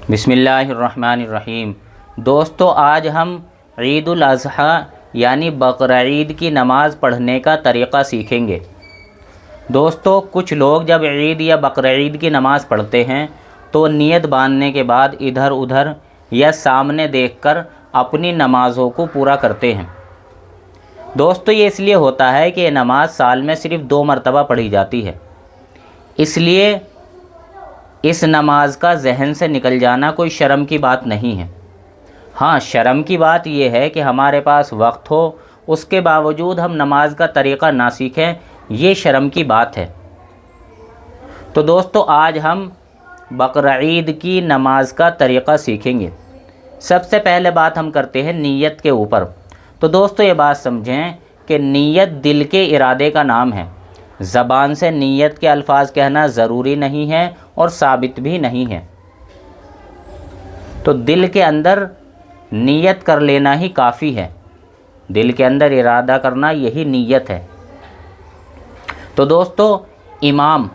بسم اللہ الرحمن الرحیم۔ دوستو، آج ہم عید الاضحیٰ یعنی بقرعید کی نماز پڑھنے کا طریقہ سیکھیں گے۔ دوستو، کچھ لوگ جب عید یا بقرعید کی نماز پڑھتے ہیں تو نیت باندھنے کے بعد ادھر ادھر یا سامنے دیکھ کر اپنی نمازوں کو پورا کرتے ہیں۔ دوستو، یہ اس لیے ہوتا ہے کہ یہ نماز سال میں صرف 2 مرتبہ پڑھی جاتی ہے، اس لیے اس نماز کا ذہن سے نکل جانا کوئی شرم کی بات نہیں ہے۔ ہاں، شرم کی بات یہ ہے کہ ہمارے پاس وقت ہو، اس کے باوجود ہم نماز کا طریقہ نہ سیکھیں، یہ شرم کی بات ہے۔ تو دوستو، آج ہم بقرعید کی نماز کا طریقہ سیکھیں گے۔ سب سے پہلے بات ہم کرتے ہیں نیت کے اوپر۔ تو دوستو، یہ بات سمجھیں کہ نیت دل کے ارادے کا نام ہے۔ زبان سے نیت کے الفاظ کہنا ضروری نہیں ہے اور ثابت بھی نہیں ہے، تو دل کے اندر نیت کر لینا ہی کافی ہے۔ دل کے اندر ارادہ کرنا یہی نیت ہے۔ تو دوستو، امام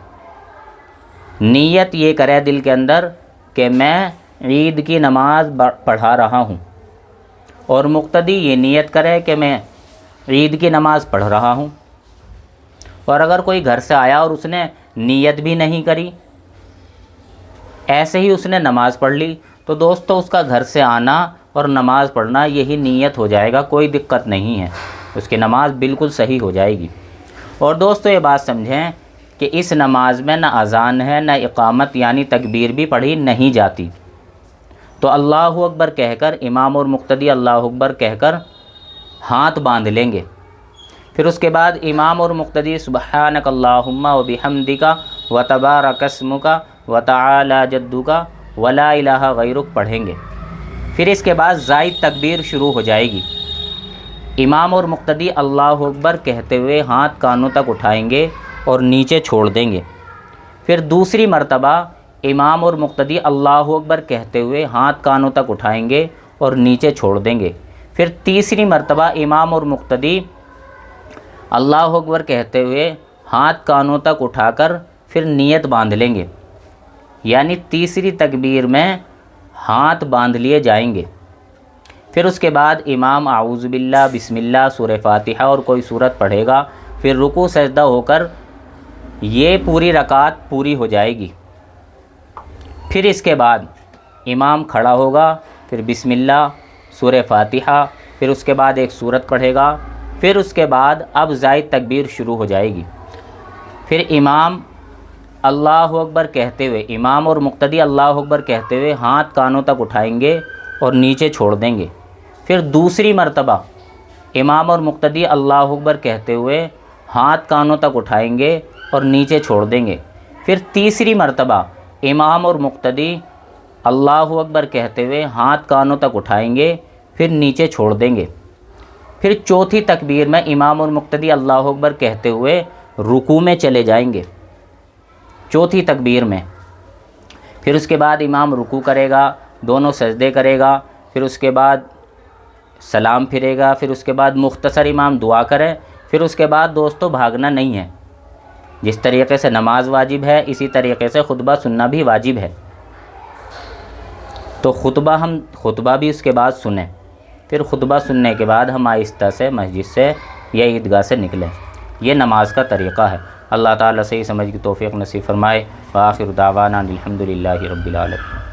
نیت یہ کرے دل کے اندر کہ میں عید کی نماز پڑھا رہا ہوں، اور مقتدی یہ نیت کرے کہ میں عید کی نماز پڑھ رہا ہوں۔ اور اگر کوئی گھر سے آیا اور اس نے نیت بھی نہیں کری، ایسے ہی اس نے نماز پڑھ لی، تو دوستو اس کا گھر سے آنا اور نماز پڑھنا یہی نیت ہو جائے گا، کوئی دقت نہیں ہے، اس کی نماز بالکل صحیح ہو جائے گی۔ اور دوستو، یہ بات سمجھیں کہ اس نماز میں نہ اذان ہے نہ اقامت یعنی تکبیر بھی پڑھی نہیں جاتی۔ تو اللہ اکبر کہہ کر امام اور مقتدی اللہ اکبر کہہ کر ہاتھ باندھ لیں گے۔ پھر اس کے بعد امام اور مقتدی سبحانک اللہم و بحمدک و تبارک اسمک و تعالی جدک و لا الہ غیرک پڑھیں گے۔ پھر اس کے بعد زائد تکبیر شروع ہو جائے گی۔ امام اور مقتدی اللہ اکبر کہتے ہوئے ہاتھ کانوں تک اٹھائیں گے اور نیچے چھوڑ دیں گے۔ پھر دوسری مرتبہ امام اور مقتدی اللہ اکبر کہتے ہوئے ہاتھ کانوں تک اٹھائیں گے اور نیچے چھوڑ دیں گے۔ پھر تیسری مرتبہ امام اور مقتدی اللہ اکبر کہتے ہوئے ہاتھ کانوں تک اٹھا کر پھر نیت باندھ لیں گے، یعنی تیسری تکبیر میں ہاتھ باندھ لیے جائیں گے۔ پھر اس کے بعد امام اعوذ باللہ بسم اللہ سورہ فاتحہ اور کوئی سورت پڑھے گا، پھر رکوع سجدہ ہو کر یہ پوری رکعت پوری ہو جائے گی۔ پھر اس کے بعد امام کھڑا ہوگا، پھر بسم اللہ سورہ فاتحہ، پھر اس کے بعد ایک سورت پڑھے گا، پھر اس کے بعد اب زائد تکبیر شروع ہو جائے گی۔ پھر امام اللہ اکبر کہتے ہوئے امام اور مقتدی اللہ اکبر کہتے ہوئے ہاتھ کانوں تک اٹھائیں گے اور نیچے چھوڑ دیں گے۔ پھر دوسری مرتبہ امام اور مقتدی اللہ اکبر کہتے ہوئے ہاتھ کانوں تک اٹھائیں گے اور نیچے چھوڑ دیں گے۔ پھر تیسری مرتبہ امام اور مقتدی اللہ اکبر کہتے ہوئے ہاتھ کانوں تک اٹھائیں گے، پھر نیچے چھوڑ دیں گے۔ پھر چوتھی تکبیر میں امام اور مقتدی اللہ اکبر کہتے ہوئے رکوع میں چلے جائیں گے، چوتھی تکبیر میں۔ پھر اس کے بعد امام رکوع کرے گا، دونوں سجدے کرے گا، پھر اس کے بعد سلام پھرے گا، پھر اس کے بعد مختصر امام دعا کرے، پھر اس کے بعد دوستو بھاگنا نہیں ہے۔ جس طریقے سے نماز واجب ہے، اسی طریقے سے خطبہ سننا بھی واجب ہے۔ تو خطبہ بھی اس کے بعد سنیں۔ پھر خطبہ سننے کے بعد ہم آہستہ سے مسجد سے یا عیدگاہ سے نکلیں۔ یہ نماز کا طریقہ ہے۔ اللہ تعالیٰ صحیح سمجھ کی توفیق نصیب فرمائے۔ وآخر دعوانا الحمد للہ رب العالمین۔